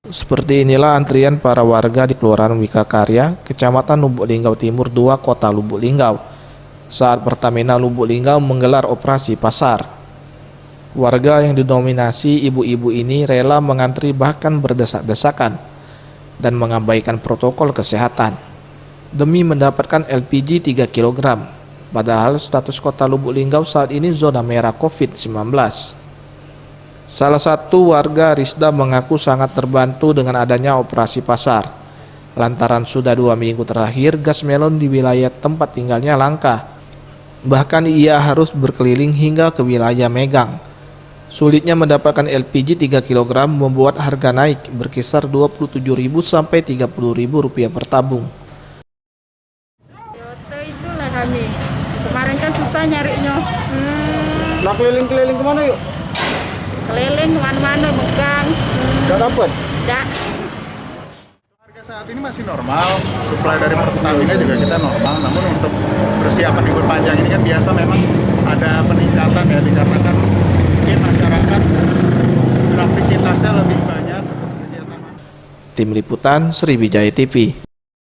Seperti inilah antrian para warga di Kelurahan Wikakarya, Kecamatan Lubuk Linggau Timur 2, Kota Lubuk Linggau, saat Pertamina Lubuk Linggau menggelar operasi pasar. Warga yang didominasi ibu-ibu ini rela mengantri bahkan berdesak-desakan dan mengabaikan protokol kesehatan demi mendapatkan LPG 3 kg. Padahal status Kota Lubuk Linggau saat ini zona merah COVID-19. Salah satu warga, Risda, mengaku sangat terbantu dengan adanya operasi pasar. Lantaran sudah 2 minggu terakhir gas melon di wilayah tempat tinggalnya langka. Bahkan ia harus berkeliling hingga ke wilayah Megang. Sulitnya mendapatkan LPG 3 kg membuat harga naik berkisar Rp27.000 sampai Rp30.000 per tabung. Yote itulah kami. Kemarin kan susah nyarinya. Nah, keliling-keliling kemana yuk? Keliling kemana-mana megang. Gak dapet? Tidak. Harga saat ini masih normal, suplai dari Pertamina juga kita normal. Namun untuk persiapan libur panjang ini kan biasa memang ada peningkatan ya, dikarenakan mungkin masyarakat beraktivitasnya lebih banyak untuk kegiatan. Tim Liputan Sriwijaya TV.